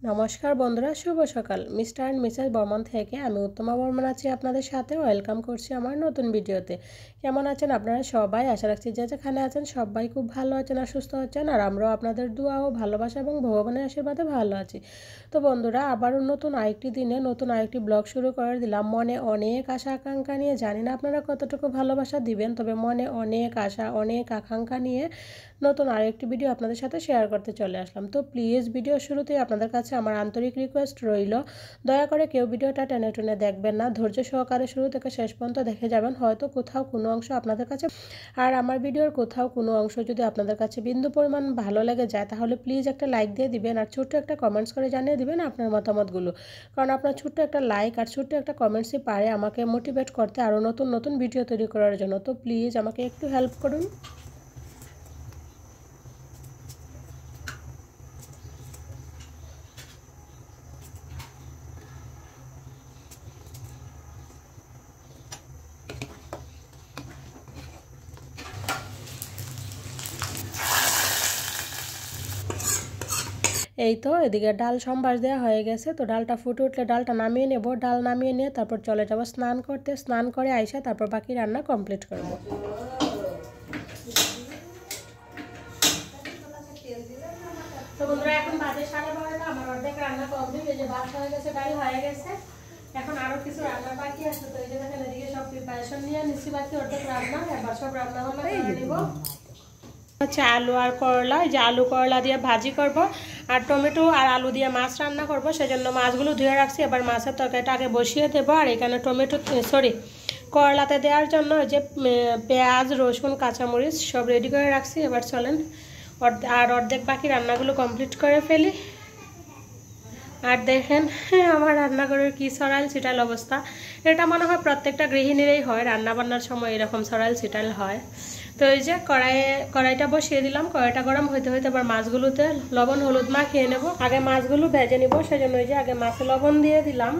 নমস্কার বন্ধুরা, শুভ সকাল। মিস্টার অ্যান্ড মিসেস বর্মন থেকে আমি উত্তমা বর্মন আছি আপনাদের সাথে। ওয়েলকাম করছি আমার নতুন ভিডিওতে। কেমন আছেন আপনারা সবাই? আশা রাখছি যে যেখানে আছেন সবাই খুব ভালো আছেন আর সুস্থ আছেন, আর আমরাও আপনাদের দোয়া ও ভালোবাসা এবং ভগবানের আশীর্বাদে ভালো আছি। তো বন্ধুরা, আবারও নতুন আরেকটি দিনে নতুন আরেকটি ব্লগ শুরু করে দিলাম। মনে অনেক আশা আকাঙ্ক্ষা নিয়ে, জানি না আপনারা কতটুকু ভালোবাসা দিবেন, তবে মনে অনেক আশা অনেক আকাঙ্ক্ষা নিয়ে নতুন আরেকটি ভিডিও আপনাদের সাথে শেয়ার করতে চলে আসলাম। তো প্লিজ ভিডিও শুরুতেই আপনাদের কাছে আমার আন্তরিক রিকোয়েস্ট রইল, দয়া করে কেউ ভিডিওটা টেনে টেনে দেখবেন না, ধৈর্য সহকারে শুরু থেকে শেষ পর্যন্ত দেখে যাবেন। হয়তো কোথাও কোনো অংশ আপনাদের কাছে, আর আমার ভিডিওর কোথাও কোনো অংশ যদি আপনাদের কাছে বিন্দু পরিমাণ ভালো লেগে যায়, তাহলে প্লিজ একটা লাইক দিয়ে দিবেন আর ছোট্ট একটা কমেন্টস করে জানিয়ে দিবেন আপনার মতামতগুলো। কারণ আপনার ছোট্ট একটা লাইক আর ছোট্ট একটা কমেন্টসই পারে আমাকে মোটিভেট করতে আরও নতুন নতুন ভিডিও তৈরি করার জন্য। তো প্লিজ আমাকে একটু হেল্প করুন। এই তো এদিকে ডাল সম্বাস দেওয়া হয়ে গেছে। তো ডালটা ফুটে উঠলে ডালটা নামিয়ে নেব। ডাল নামিয়ে নিয়ে তারপর চলে যাব স্নান করতে। স্নান করে আইসা তারপর বাকি রান্না কমপ্লিট করব। তো বন্ধুরা, এখন বাজে 12:30। আমার অর্ধেক রান্না কমপ্লিট। এই যে ভাত হয়ে গেছে, ডাল হয়ে গেছে, এখন আরো কিছু রান্না বাকি আছে। তো এই যে দেখেন, এদিকে সব প্রিপারেশন নিয়ে নিচ্ছি, বাকি অর্ধেক রান্না। এবার সব রান্না বান্না করে নিব। হচ্ছে আলু আর করলা, এই যে আলু করলা দিয়ে ভাজি করব, আর টমেটো আর আলু দিয়ে মাছ রান্না করব। সেজন্য মাছগুলো ধুয়ে রাখছি। এবার মাছের তরকারিটা আগে বসিয়ে দেবো। আর এখানে করলাতে দেওয়ার জন্য যে পেঁয়াজ, রসুন, কাঁচামরিচ সব রেডি করে রাখছি। এবার চলেন আর অর্ধেক বাকি রান্নাগুলো কমপ্লিট করে ফেলি। আর দেখেন আমার রান্নাঘরের কি সরাইল ছিটাইল অবস্থা। এটা মনে হয় প্রত্যেকটা গৃহিণীরই হয়, রান্নাবান্নার সময় এরকম সরাইল ছিটাইল হয়। তো এই যে কড়াইটা বসিয়ে দিলাম। কড়াইটা গরম হইতে হইতে আবার মাছগুলোতে লবণ হলুদ মাখিয়ে নেব। আগে মাছগুলো ভেজে নিব, সেজন্য ওই যে আগে মাছে লবণ দিয়ে দিলাম।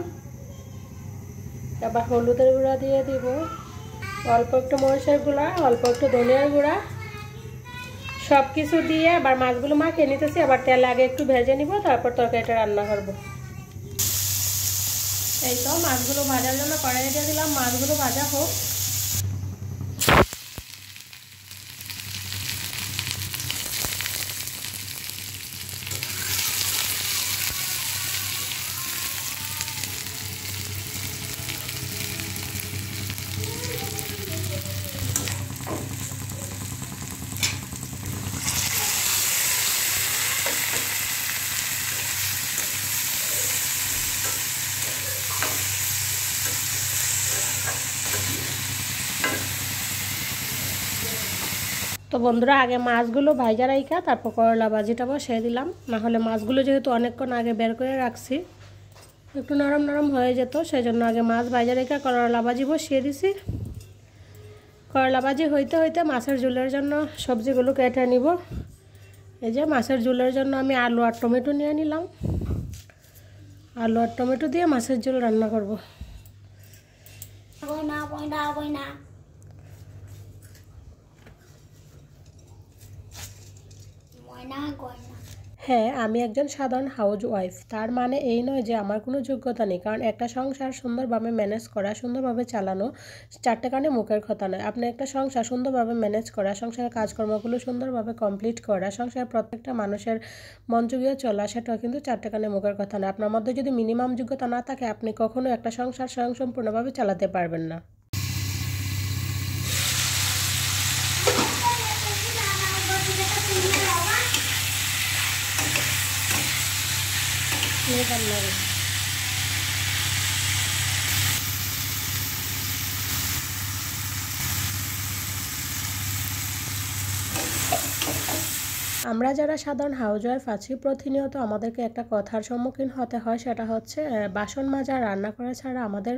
আবার হলুদের গুঁড়া দিয়ে দিব, অল্প একটু মরিচের গুঁড়া, অল্প একটু ধনিয়ার গুঁড়া, সব কিছু দিয়ে আবার মাছগুলো মাখিয়ে নিতেছি। আবার তেলে আগে একটু ভেজে নিব, তারপর তরকারিটা রান্না করব। এই তো মাছগুলো ভাজার জন্য কড়াই দিয়ে দিলাম। মাছগুলো ভাজা হোক। তো বন্ধুরা, আগে মাছগুলো ভাজা রাইখা তারপর করলা ভাজিটা বসিয়ে দিলাম। না হলে মাছগুলো যেহেতু অনেকক্ষণ আগে বের করে রাখছি, একটু নরম নরম হয়ে যেত, সেই জন্য আগে মাছ ভাজা রেখে করলা ভাজি বসিয়ে দিছি। করলা ভাজি হইতে হইতে মাছের ঝোলের জন্য সবজিগুলো কেটে নিব। এই যে মাছের ঝোলের জন্য আমি আলু আর টমেটো নিয়ে নিলাম। আলু আর টমেটো দিয়ে মাছের ঝোল রান্না করব। হ্যাঁ, আমি একজন সাধারণ হাউস ওয়াইফ। তার মানে এই নয় যে আমার কোনো যোগ্যতা নেই, কারণ একটা সংসার সুন্দরভাবে ম্যানেজ করা, সুন্দরভাবে চালানো চারটে কানে মুখের কথা নয়। আপনি একটা সংসার সুন্দরভাবে ম্যানেজ করা, সংসারের কাজকর্মগুলো সুন্দরভাবে কমপ্লিট করা, সংসারের প্রত্যেকটা মানুষের মনোযোগীয় চলা, সেটাও কিন্তু চারটে কানে মুখের কথা নয়। আপনার মধ্যে যদি মিনিমাম যোগ্যতা না থাকে, আপনি কখনো একটা সংসার স্বয়ংসম্পূর্ণভাবে চালাতে পারবেন না। আমরা যারা সাধারণ হাউসওয়াইফ আছি, প্রতিনিয়ত আমাদেরকে একটা কথার সম্মুখীন হতে হয়, সেটা হচ্ছে বাসন মাজা, রান্না করা ছাড়া আমাদের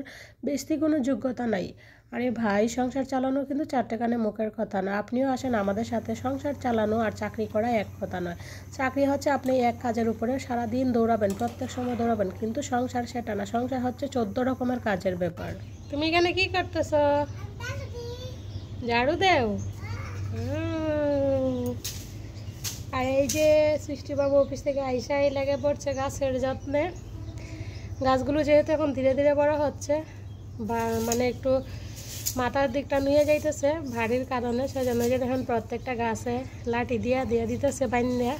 বেশি কোনো যোগ্যতা নাই। আরে ভাই, সংসার চালানো কিন্তু চারটে কানে মুখের কথা না। আপনিও আসেন আমাদের সাথে। সংসার চালানো আর চাকরি করা এক কথা নয়। চাকরি হচ্ছে আপনি এক কাজের উপরে সারাদিন দৌড়াবেন, প্রত্যেক সময় দৌড়াবেন, কিন্তু সংসার সেটা না। সংসার হচ্ছে 14 রকমের কাজের ব্যাপার। তুমি এখানে কি করতেছ? ঝাড়ু দেও? আর এই যে সৃষ্টিবাবু অফিস থেকে আইসাই লেগে পড়ছে গাছের যত্নে। গাছগুলো যেহেতু এখন ধীরে ধীরে বড় হচ্ছে বা মানে একটু মাথার দিকটা নিয়ে যাইতেছে ভারীর কারণে, সেজন্য যে দেখেন প্রত্যেকটা গাছে লাঠি দিয়ে দিয়ে দিতেছে বাইন্যা।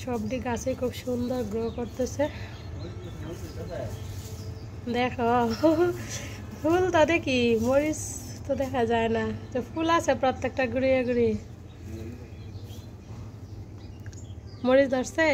সবটি গাছে খুব সুন্দর গ্রো করতেছে। দেখো ফুল তো দেখি, মরিচ তো দেখা যায় না, তো ফুল আছে প্রত্যেকটা ঘুরিয়ে ঘুরিয়ে। মরিচ ধরছে।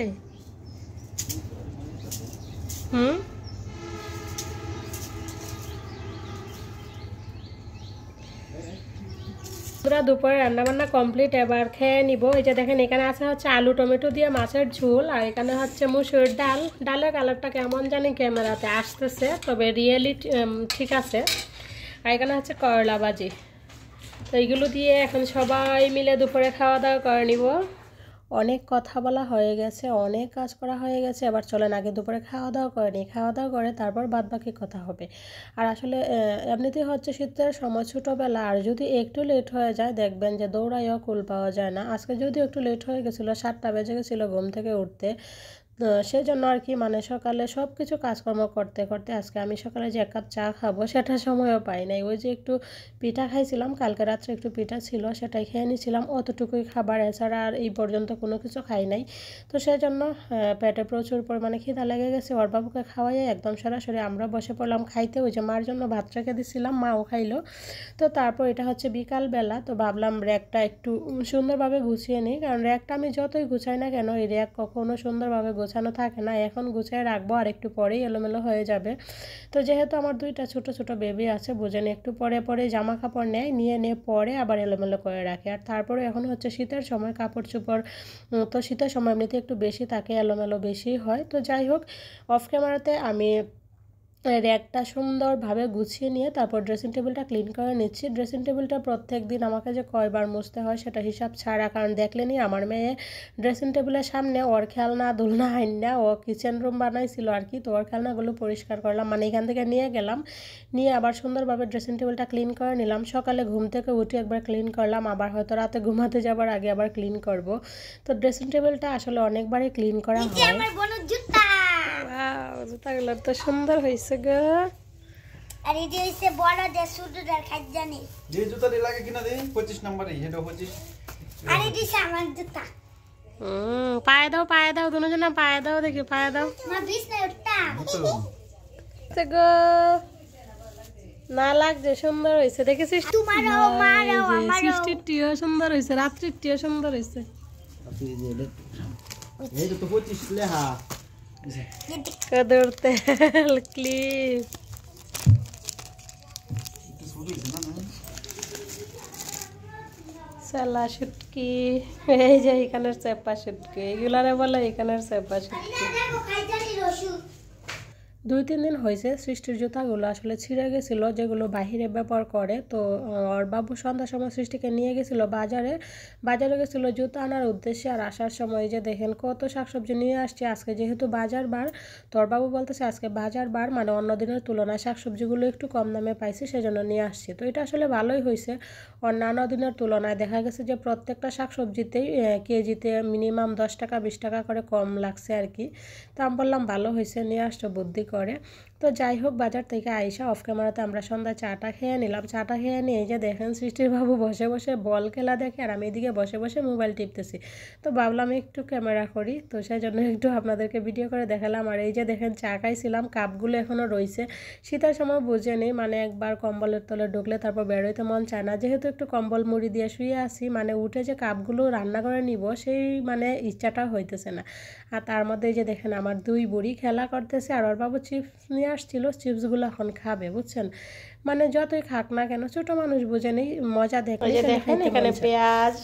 পুরা দুপুরে রান্নাবান্না কমপ্লিট, এবার খেয়ে নিব। এই যে দেখেন এখানে আছে হচ্ছে আলু টমেটো দিয়ে মাছের ঝোল, আর এখানে হচ্ছে মুসুর ডাল। ডালের কালারটা কেমন জানি ক্যামেরাতে আসতেছে, তবে রিয়েলি ঠিক আছে। আর এখানে হচ্ছে করলা ভাজি। তো এইগুলো দিয়ে এখন সবাই মিলে দুপুরে খাওয়া দাওয়া করে নিব। অনেক কথা বলা হয়ে গেছে, অনেক কাজ করা হয়ে গেছে, এবার চলেন আগে দুপুরে খাওয়া দাওয়া করে নিই। খাওয়া দাওয়া করে তারপর বাদ বাকি কথা হবে। আর আসলে এমনিতেই হচ্ছে শীতের সময় ছোটোবেলা, আর যদি একটু লেট হয়ে যায় দেখবেন যে দৌড়াইও কুল পাওয়া যায় না। আজকে যদিও একটু লেট হয়ে গেছিলো, 7টা বেজে গেছিলো ঘুম থেকে উঠতে। সেই জন্য আর কি মানে সকালে সব কিছু কাজকর্ম করতে করতে আজকে আমি সকালে যে 1 কাপ চা খাবো সেটা সময়ও পাই নাই। ওই যে একটু পিঠা খাইছিলাম, কালকে রাত্রে একটু পিঠা ছিল সেটাই খেয়ে নিয়েছিলাম, অতটুকুই খাবার, এছাড়া আর এই পর্যন্ত কোনো কিছু খাই নাই। তো সেই জন্য পেটে প্রচুর পরিমাণে খিদা লেগে গেছে। ওর বাবুকে খাওয়াইয়ে একদম সরাসরি আমরা বসে পড়লাম খাইতে। ওই যে মার জন্য ভাত রেখে দিছিলাম, মাও খাইলো। তো তারপর এটা হচ্ছে বিকালবেলা, তো ভাবলাম র্যাকটা একটু সুন্দরভাবে গুছিয়ে নিই, কারণ র্যাকটা আমি যতই গুছাই না কেন এই র্যাক কখনো সুন্দরভাবে গোছানো থাকে না। এখন গুছিয়ে রাখবো আর একটু পরেই এলোমেলো হয়ে যাবে। তো যেহেতু আমার 2টা ছোট ছোট বেবি আছে, বুঝেন একটু পরে পরে জামা কাপড় নিয়ে পরে আবার এলোমেলো করে রাখে। আর তারপরে এখন হচ্ছে শীতের সময় কাপড় চোপড়, তো শীতের সময় এমনিতে একটু বেশি থাকে, এলোমেলো বেশি হয়। তো যাই হোক, অফ ক্যামেরাতে আমি র্যাকটা সুন্দরভাবে গুছিয়ে নিয়ে তারপর ড্রেসিং টেবিলটা ক্লিন করে নিচ্ছি। ড্রেসিং টেবিলটা প্রত্যেক দিন আমাকে যে কয়বার মুছতে হয় সেটা হিসাব ছাড়া, কারণ দেখলেনি আমার মেয়ে ড্রেসিং টেবিলের সামনে ওর খেলনা দুলনা আইনা ও কিচেন রুম বানাইছিল আর কি। তো ওর খেলনাগুলো পরিষ্কার করলাম, মানে এখান থেকে নিয়ে গেলাম, নিয়ে আবার সুন্দরভাবে ড্রেসিং টেবিলটা ক্লিন করে নিলাম। সকালে ঘুম থেকে উঠে একবার ক্লিন করলাম, আবার হয়তো রাতে ঘুমাতে যাবার আগে আবার ক্লিন করব। তো ড্রেসিং টেবিলটা আসলে অনেকবারই ক্লিন করা হয়। জুতাগুলো তো সুন্দর হয়েছে গো। আর এই যে হইছে বড় যে সুদুদার খাজানি, যে জুতাটি লাগে কিনা দেই 25 নম্বরে, এটা 25। আর এই যে আমার জুতা। পায়ে দাও দুজন পায়ে দাও, দেখি পায়ে দাও। মা বিছনায় উঠতাম তো গো না লাগছে, সুন্দর হয়েছে দেখেছিস? তোমারও মারও আমারও। সৃষ্টিটিও সুন্দর হয়েছে, রাত্রিটিও সুন্দর হয়েছে। এই তো 25 লেহা কদর তেল ক্লিপ সালা শুটকি, এই যে এখানের চেপা শুটকি, এগুলারে বলে এখানের চেপা শুটকি। 2-3 দিন হয়েছে সৃষ্টির জুতাগুলো আসলে ছিঁড়ে গেছিলো, যেগুলো বাহিরে ব্যবহার করে। তো ওর বাবু সন্ধ্যার সময় সৃষ্টিকে নিয়ে গেছিলো বাজারে গেছিলো জুতা আনার উদ্দেশ্যে। আর আসার সময় যে দেখেন কত শাকসবজি নিয়ে আসছে। আজকে যেহেতু বাজার বার, তো ওর বাবু বলতেছে আজকে বাজার বার, মানে অন্য দিনের তুলনায় শাকসবজিগুলো একটু কম দামে পাইছি, সেজন্য নিয়ে আসছি। তো এটা আসলে ভালোই হয়েছে, অন্যান্য দিনের তুলনায় দেখা গেছে যে প্রত্যেকটা শাকসবজিতেই কেজিতে মিনিমাম 10 টাকা 20 টাকা করে কম লাগছে আর কি। তো আমি বললাম ভালো হয়েছে, নিয়ে আসছো বুদ্ধি করে। তো যাই হোক, বাজার থেকে আইসা অফ ক্যামেরাতে আমরা সন্ধ্যা চাটা খেয়ে নিলাম। চাটা খেয়ে নিয়ে যে দেখেন সৃষ্টির বাবু বসে বসে বল খেলা দেখে, আর আমি এদিকে বসে বসে মোবাইল টিপতেছি। তো ভাবলাম একটু ক্যামেরা করি, তো সেই জন্য একটু আপনাদেরকে ভিডিও করে দেখালাম। আর এই যে দেখেন চা খাইছিলাম, কাপগুলো এখনও রয়েছে। শীতের সময় বুঝে নেই, মানে একবার কম্বলের তলে ঢুকলে তারপর বেরোইতে মন চায় না। যেহেতু একটু কম্বল মুড়ি দিয়ে শুয়ে আসি, মানে উঠে যে কাপগুলো রান্না করে নিব সেই মানে ইচ্ছাটা হইতেছে না। আর তার মধ্যে এই যে দেখেন আমার 2 বুড়ি খেলা করতেছে, আর ওর বাবু চিপস নিয়ে আসছিল, চিপসগুলো এখন খাবে বুঝছেন। মানে যতই খাক না কেন ছোট মানুষ বুঝে নেই, মজা দেখে। এই যে দেখেন এখানে পেঁয়াজ,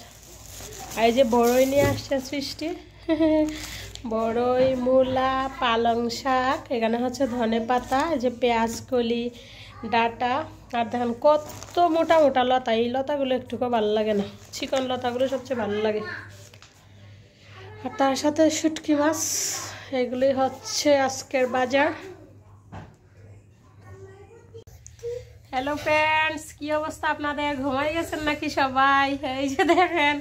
আর এই যে বড়ই নিয়ে আসছে সৃষ্টি, বড়ই, মূলা, পালং শাক, এখানে হচ্ছে ধনেপাতা, এই যে পেঁয়াজ কলি, ডাটা, আর দেখেন কত মোটা মোটা লতা। এই লতাগুলো একটুকু ভালো লাগে না, চিকন লতাগুলো সবচেয়ে ভালো লাগে। আর তার সাথে শুটকি মাছ, এগুলি হচ্ছে আজকের বাজার। হ্যালো ফ্রেন্ডস, কি অবস্থা আপনাদের? ঘুমাই গেছেন নাকি সবাই? এই যে দেখেন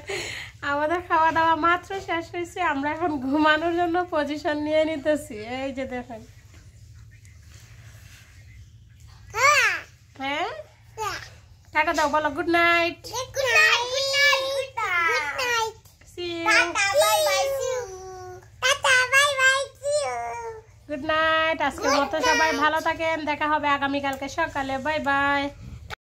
আমাদের খাওয়া দাওয়া মাত্র শেষ হয়েছে, আমরা এখন ঘুমানোর জন্য পজিশন নিয়ে নিতেছি। এই যে দেখেন, হ্যাঁ টাটা দাও, বলো good night. Good night, good night, good night. See you, tata, bye bye, see you. Tata, bye bye, see you. Good night. আজকের মতো সবাই ভালো থাকেন, দেখা হবে আগামীকালকে সকালে। Bye by.